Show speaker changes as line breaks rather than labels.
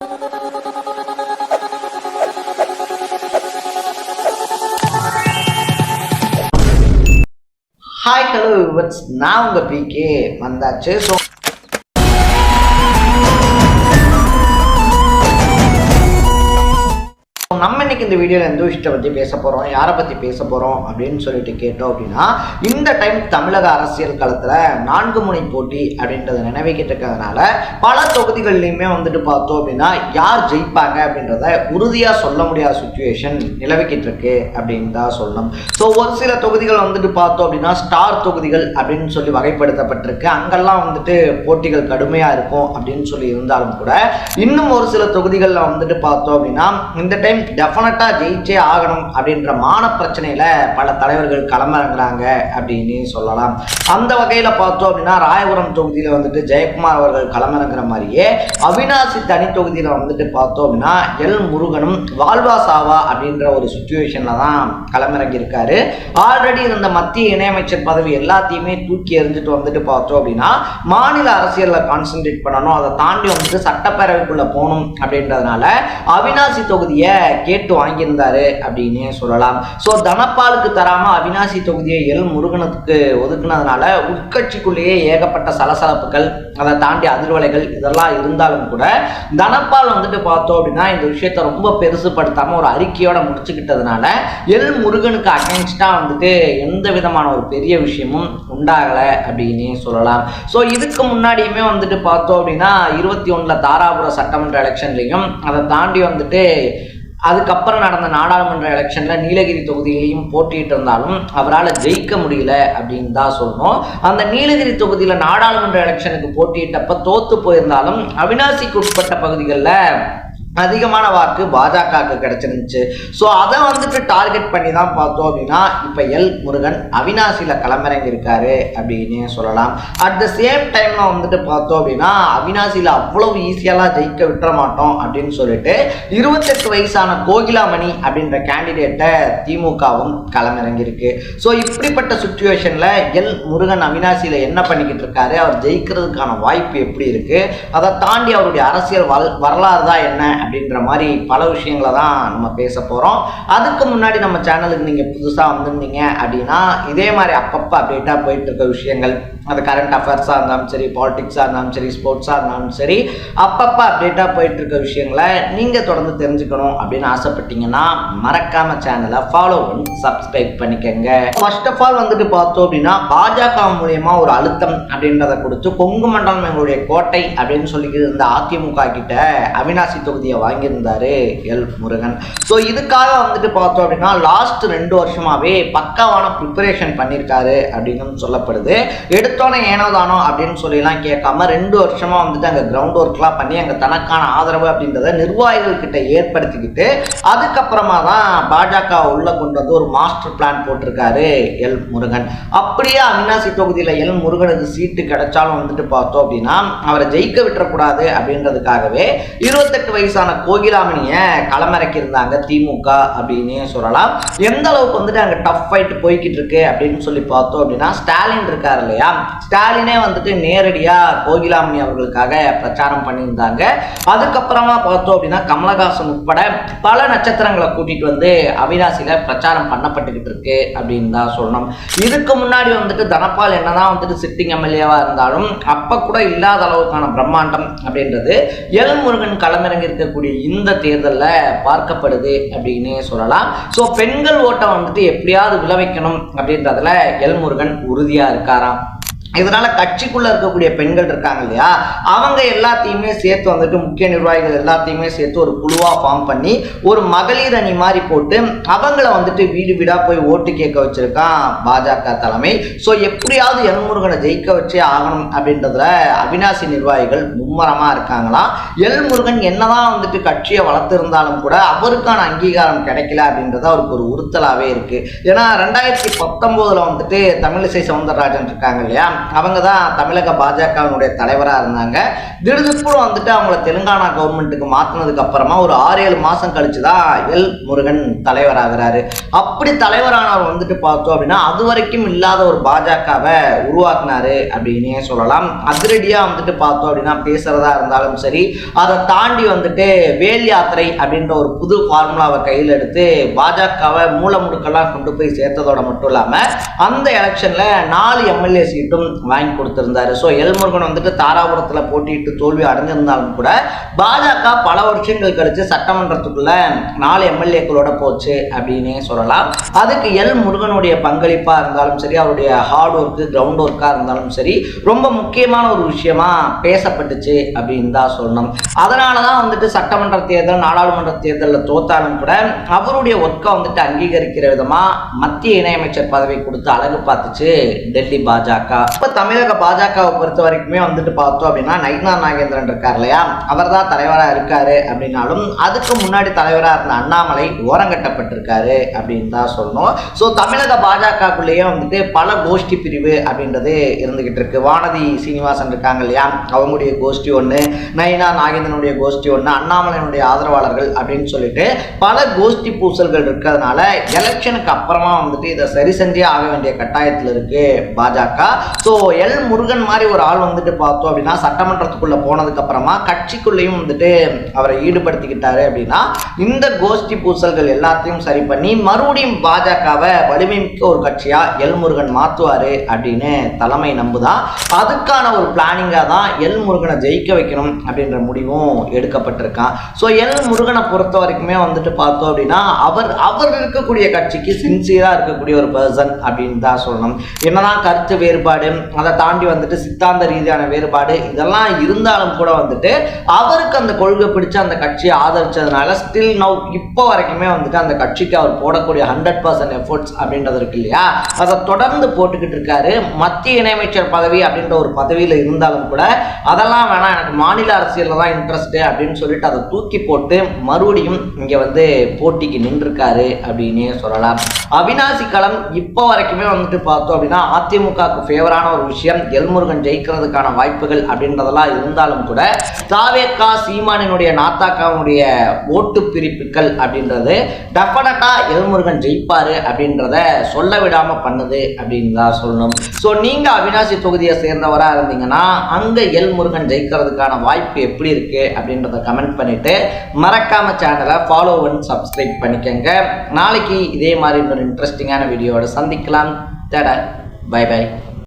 Hi hello viewers, நான் உங்கள் PK வந்தாச்சு. ஸோ நம்ம இன்னைக்கு இந்த வீடியோவில் எந்த விஷயத்தை பற்றி பேச போகிறோம், யாரை பற்றி பேச போகிறோம் அப்படின்னு சொல்லிட்டு கேட்டோம் அப்படின்னா, இந்த டைம் தமிழக அரசியல் களத்தில் 4 முனை போட்டி அப்படின்றத நினைவிக்கிட்டு இருக்கிறதுனால பல தொகுதிகள்லையுமே பார்த்தோம் அப்படின்னா யார் ஜெயிப்பாங்க அப்படின்றத உறுதியாக சொல்ல முடியாத சுச்சுவேஷன் நிலவிக்கிட்டு இருக்கு அப்படின்னு தான் சொல்லணும். ஸோ ஒரு சில தொகுதிகள் பார்த்தோம் அப்படின்னா ஸ்டார் தொகுதிகள் அப்படின்னு சொல்லி வகைப்படுத்தப்பட்டிருக்கு. அங்கெல்லாம் போட்டிகள் கடுமையாக இருக்கும் அப்படின்னு சொல்லி இருந்தாலும் கூட, இன்னும் ஒரு சில தொகுதிகளில் பார்த்தோம் அப்படின்னா இந்த டைம் டெஃபினட்டா ஜெயிச்சே ஆகணும் அப்படின்ற மான பிரச்சனையில பல தலைவர்கள் களமிறங்குறாங்க அப்படின்னு சொல்லலாம். அந்த வகையில பார்த்தோம் அப்படின்னா ராயபுரம் தொகுதியில ஜெயக்குமார் அவர்கள் களமிறங்குற மாதிரியே அவினாசி தனி தொகுதியில பார்த்தோம் அப்படின்னா எல் முருகனும் வாழ்வா சாவா அப்படின்ற ஒரு சுச்சுவேஷன்ல தான் களமிறங்கி இருக்காரு. ஆல்ரெடி இருந்த மத்திய இணையமைச்சர் பதவி எல்லாத்தையுமே தூக்கி எறிஞ்சிட்டு பார்த்தோம் அப்படின்னா மாநில அரசியல்ல கான்சென்ட்ரேட் பண்ணணும், அதை தாண்டி சட்டப்பேரவைக்குள்ள போகணும் அப்படின்றதுனால அவினாசி தொகுதியை கேட்டு வாங்கியிருந்தாரு அப்படின்னு சொல்லலாம். ஸோ தனபாலுக்கு தராம அவினாசி தொகுதியை எல் முருகனுக்கு ஒதுக்குனதுனால உட்கட்சிக்குள்ளேயே ஏகப்பட்ட சலசலப்புகள், அதை தாண்டி அதிர்வலைகள் இதெல்லாம் இருந்தாலும் கூட தனபால் பார்த்தோம் அப்படின்னா இந்த விஷயத்தை ரொம்ப பெருசுப்படுத்தாம ஒரு அறிக்கையோட முடிச்சுக்கிட்டதுனால எல் முருகனுக்கு அகைன்ஸ்டா எந்த விதமான ஒரு பெரிய விஷயமும் உண்டாகலை அப்படின்னு சொல்லலாம். ஸோ இதுக்கு முன்னாடியுமே பார்த்தோம் அப்படின்னா 21 தாராபுர சட்டமன்ற எலெக்ஷன்லையும் அதை தாண்டி அதுக்கப்புறம் நடந்த நாடாளுமன்ற எலெக்ஷன்ல நீலகிரி தொகுதியிலையும் போட்டிட்டு இருந்தாலும் அவரால் ஜெயிக்க முடியல அப்படின்னு தான் சொல்லணும். அந்த நீலகிரி தொகுதியில நாடாளுமன்ற எலெக்ஷனுக்கு போட்டியிட்டப்ப தோத்து போயிருந்தாலும் அவினாசிக்கு உட்பட்ட பகுதிகளில் அதிகமான வாக்கு பாஜகவுக்கு கிடைச்சிருந்துச்சு. ஸோ அதை டார்கெட் பண்ணி தான் பார்த்தோம் அப்படின்னா இப்போ எல் முருகன் அவினாசியில் களமிறங்கி இருக்காரு அப்படின்னு சொல்லலாம். அட் த சேம் டைம்ல பார்த்தோம் அப்படின்னா அவினாசியில் அவ்வளவு ஈஸியெல்லாம் ஜெயிக்க விட்டுற மாட்டோம் அப்படின்னு சொல்லிட்டு 28 வயசான கோகிலாமணி அப்படின்ற கேண்டிடேட்டை திமுகவும் களமிறங்கி இருக்கு. ஸோ இப்படிப்பட்ட சுச்சுவேஷன்ல எல் முருகன் அவினாசியில் என்ன பண்ணிக்கிட்டு இருக்காரு, அவர் ஜெயிக்கிறதுக்கான வாய்ப்பு எப்படி இருக்கு, அதை தாண்டி அவருடைய அரசியல் வரலாறு தான் என்ன அப்படின்ற மாதிரி பல விஷயங்களை தான் நம்ம பேச போகிறோம். அதுக்கு முன்னாடி நம்ம சேனலுக்கு நீங்கள் புதுசாக வந்திருந்தீங்க அப்படின்னா இதே மாதிரி அப்பப்போ அப்டேட்டாக போயிட்டு இருக்க விஷயங்கள், அது கரண்ட் அஃபேர்ஸாக இருந்தாலும் சரி, பாலிடிக்ஸாக இருந்தாலும் சரி, ஸ்போர்ட்ஸாக இருந்தாலும் சரி, அப்பப்போ அப்டேட்டாக போயிட்டு இருக்க விஷயங்களை நீங்கள் தொடர்ந்து தெரிஞ்சுக்கணும் அப்படின்னு ஆசைப்பட்டீங்கன்னா மறக்காம சேனலை ஃபாலோ பண்ணி சப்ஸ்கிரைப் பண்ணிக்கங்க. ஃபர்ஸ்ட் ஆஃப் ஆல் பார்த்தோம் அப்படின்னா பாஜக மூலயமா ஒரு அழுத்தம் அப்படின்றத கொடுத்து கொங்கு மண்டலம் எங்களுடைய கோட்டை அப்படின்னு சொல்லிக்கிட்டு இருந்த அதிமுக கிட்ட அவினாசி தொகுதியை வாங்கியிருந்தாரு எல் முருகன். ஸோ இதுக்காக பார்த்தோம் அப்படின்னா லாஸ்ட் 2 வருஷமாவே பக்காவான ப்ரிப்பரேஷன் பண்ணியிருக்காரு அப்படின்னு சொல்லப்படுது. எடுத்தோன்னே ஏனோதானோ அப்படின்னு சொல்லிலாம் கேட்காம 2 வருஷமா அங்கே கிரவுண்ட் ஒர்க்லாம் பண்ணி அங்கே தனக்கான ஆதரவு அப்படின்றத நிர்வாகிகள் கிட்ட ஏற்படுத்திக்கிட்டு அதுக்கப்புறமா தான் பாஜக உள்ள கொண்டு ஒரு மாஸ்டர் பிளான் போட்டிருக்காரு எல் முருகன். அப்படியே அவினாசி தொகுதியில் எல் முருகனுக்கு சீட்டு கிடைச்சாலும் பார்த்தோம் அப்படின்னா அவரை ஜெயிக்க விட்டுறக்கூடாது அப்படின்றதுக்காகவே 28 வயசான கோகிலாமணியை களமிறக்கி இருந்தாங்க திமுக அப்படின்னு சொல்லலாம். எந்த அளவுக்கு அங்கே டஃப் ஃபைட் போய்கிட்டு இருக்கு அப்படின்னு சொல்லி பார்த்தோம் அப்படின்னா ஸ்டாலின் இருக்காரு இல்லையா, ஸ்டாலினே நேரடியா கோகிலாமணி அவர்களுக்காக பிரச்சாரம் பண்ணியிருந்தாங்க. அதுக்கப்புறமா பார்த்தோம் அப்படின்னா கமலஹாசன் உட்பட பல நட்சத்திரங்களை கூட்டிட்டு அவினாசியில பிரச்சாரம் பண்ணப்பட்டுக்கிட்டு இருக்கு அப்படின்னு தான் சொல்லணும். இதுக்கு முன்னாடி தனபால் என்னதான் சிட்டிங் எம்எல்ஏவா இருந்தாலும் அப்ப கூட இல்லாத அளவுக்கான பிரம்மாண்டம் அப்படின்றது எல் முருகன் களமிறங்கி இருக்கக்கூடிய இந்த தேர்தலில் பார்க்கப்படுது அப்படின்னு சொல்லலாம். ஸோ பெண்கள் ஓட்டை எப்படியாவது விளைவிக்கணும் அப்படின்றதுல எல் முருகன் உறுதியா இருக்காராம். இதனால கட்சிக்குள்ள இருக்கக்கூடிய பெண்கள் இருக்காங்க இல்லையா, அவங்க எல்லாத்தையுமே சேர்த்து முக்கிய நிர்வாகிகள் எல்லாத்தையுமே சேர்த்து ஒரு குழுவா ஃபார்ம் பண்ணி ஒரு மகளிர் அணி மாதிரி போட்டு அவங்கள வீடு வீடா போய் ஓட்டு கேட்க வச்சிருக்கான் பாஜக தலைமை. ஸோ எப்படியாவது எல் முருகனை ஜெயிக்க வச்சே ஆகணும் அப்படின்றதுல அவினாசி நிர்வாகிகள் மும்மரமா இருக்காங்களாம். எல் முருகன் என்னதான் கட்சியை வளர்த்திருந்தாலும் கூட அவருக்கான அங்கீகாரம் கிடைக்கல அப்படின்றது அவருக்கு ஒரு உறுத்தலாவே இருக்கு. ஏன்னா 2019 தமிழிசை சவுந்தரராஜன் இருக்காங்க இல்லையா, அவங்க தான் தமிழக பாஜகவினுடைய தலைவராக இருந்தாங்க. திடுதிப்புறம் வந்துட்டு அவங்கள தெலுங்கானா கவர்மெண்ட்டுக்கு மாற்றினதுக்கு அப்புறமா ஒரு 6-7 மாதம் கழிச்சு தான் எல் முருகன் தலைவராகிறாரு. அப்படி தலைவரானவர் வந்துட்டு பார்த்தோம் அப்படின்னா அது வரைக்கும் இல்லாத ஒரு பாஜகவை உருவாக்குனாரு அப்படின்னே சொல்லலாம். அதிரடியாக வந்துட்டு பார்த்தோம் அப்படின்னா பேசுறதா இருந்தாலும் சரி, அதை தாண்டி வந்துட்டு வேல் யாத்திரை அப்படின்ற ஒரு புது ஃபார்முலாவை கையில் எடுத்து பாஜகவை மூலமுடுக்கெல்லாம் கொண்டு போய் சேர்த்ததோட மட்டும் இல்லாமல் அந்த எலெக்ஷன்ல 4 எம்எல்ஏ சீட்டும் வாங்கி கொடுத்திருந்தாரு. ஸோ எல் முருகன் வந்துட்டு தாராபுரத்தில் போட்டியிட்டு தோல்வி அடைஞ்சிருந்தாலும் கூட பாஜக பல வருஷங்கள் கழிச்சு சட்டமன்றத்துக்குள்ள 4 எம்எல்ஏக்களோட போச்சு அப்படின்னே சொல்லலாம். அதுக்கு எல் முருகனுடைய பங்களிப்பா இருந்தாலும் சரி, அவருடைய ஹார்ட் ஒர்க்கு கிரவுண்ட் ஒர்க்கா இருந்தாலும் சரி, ரொம்ப முக்கியமான ஒரு விஷயமா பேசப்பட்டுச்சு அப்படின்னு தான் சொல்லணும். அதனாலதான் வந்துட்டு சட்டமன்ற தேர்தல் நாடாளுமன்ற தேர்தலில் தோத்தாலும் கூட அவருடைய ஒர்க்கை வந்துட்டு அங்கீகரிக்கிற விதமா மத்திய இணையமைச்சர் பதவி கொடுத்து அழகு பார்த்துச்சு டெல்லி பாஜக. இப்ப தமிழக பாஜகவை பொறுத்த வரைக்குமே வந்துட்டு பார்த்தோம் அப்படின்னா நயினார் நாகேந்திரன் இருக்கார் இல்லையா, அவர் தான் தலைவராக இருக்காரு அப்படின்னாலும் அதுக்கு முன்னாடி தலைவராக இருந்த அண்ணாமலை ஓரங்கட்டப்பட்டிருக்காரு அப்படின்னு தான் சொல்லணும். ஸோ தமிழக பாஜகக்குள்ளேயே வந்துட்டு பல கோஷ்டி பிரிவு அப்படின்றது இருந்துகிட்டு இருக்கு. வானதி சீனிவாசன் இருக்காங்க இல்லையா, அவங்களுடைய கோஷ்டி ஒன்று, நயினார் நாகேந்திரனுடைய கோஷ்டி ஒன்று, அண்ணாமலையினுடைய ஆதரவாளர்கள் அப்படின்னு சொல்லிட்டு பல கோஷ்டி பூசல்கள் இருக்கிறதுனால எலெக்ஷனுக்கு அப்புறமா வந்துட்டு இதை சரி செஞ்சே ஆக வேண்டிய கட்டாயத்தில் இருக்கு பாஜக. ஸோ எல் முருகன் மாதிரி ஒரு ஆள் வந்துட்டு பார்த்தோம் அப்படின்னா சட்டமன்றத்துக்குள்ள போனதுக்கு அப்புறமா கட்சிக்குள்ளேயும் வந்துட்டு அவரை ஈடுபடுத்திக்கிட்டாரு அப்படின்னா இந்த கோஷ்டி பூசல்கள் எல்லாத்தையும் சரி பண்ணி மறுபடியும் பாஜகவை வலிமை மிக்க ஒரு கட்சியா எல் முருகன் மாற்றுவாரு அப்படின்னு தலைமை நம்புதான். அதுக்கான ஒரு பிளானிங்கா தான் எல் முருகனை ஜெயிக்க வைக்கணும் அப்படின்ற முடிவும் எடுக்கப்பட்டிருக்கான். ஸோ எல் முருகனை பொறுத்த வரைக்குமே வந்துட்டு பார்த்தோம் அப்படின்னா அவர் இருக்கக்கூடிய கட்சிக்கு சின்சியரா இருக்கக்கூடிய ஒரு பர்சன் அப்படின்னு தான் சொல்லணும். என்னதான் கருத்து வேறுபாடு, அதை தாண்டி வந்துட்டு சித்தாந்த ரீதியான வேறுபாடு இதெல்லாம் இருந்தாலும் கூட வந்துட்டு அவருக்கு அந்த கொள்கை பிடிச்சு அந்த கட்சியை ஆதரிச்சதுனால ஸ்டில் நவ் இப்போ வரைக்குமே வந்துட்டு அந்த கட்சிக்கு அவர் போடக்கூடிய 100% எஃபோர்ட்ஸ் அப்படின்றது இருக்கு இல்லையா, அதை தொடர்ந்து போட்டுக்கிட்டு இருக்காரு. மத்திய இணையமைச்சர் பதவி அப்படின்ற ஒரு பதவியில் இருந்தாலும் கூட அதெல்லாம் வேணாம், எனக்கு மாநில அரசியலில் தான் இன்ட்ரெஸ்ட் அப்படின்னு சொல்லிட்டு அதை தூக்கி போட்டு மறுபடியும் இங்கே வந்து போட்டிக்கு நின்றுருக்காரு அப்படின்னே சொல்லலாம். அவினாசி களம் இப்போ வரைக்குமே வந்துட்டு பார்த்தோம் அப்படின்னா அதிமுகவுக்கு ஃபேவரான ஒரு விஷயம். எல் முருகன் ஜெயிக்கிறதுக்கான வாய்ப்புகள் அப்படின்றதெல்லாம் இருந்தாலும் கூட தாவேகா சீமானினுடைய நாத்தாக்காவுடைய ஓட்டு பிரிப்புகள் அப்படின்றது டெஃபினட்டா எல் முருகன் ஜெயிப்பாரு அப்படின்றத சொல்ல விடாம பண்ணுது அப்படின்னு தான் சொல்லணும். ஸோ நீங்க அவினாசி தொகுதியை சேர்ந்தவரா இருந்தீங்கன்னா அங்க எல் முருகன் ஜெயிக்கிறதுக்கான வாய்ப்பு எப்படி இருக்கு அப்படின்றத கமெண்ட் பண்ணிட்டு மறக்காம சேனலை ஃபாலோ பண்ணி சப்ஸ்கிரைப் பண்ணிக்கங்க. நாளைக்கு இதே மாதிரி இன்னொரு இன்ட்ரெஸ்டிங்கான வீடியோவோட சந்திக்கலாம். Bye by.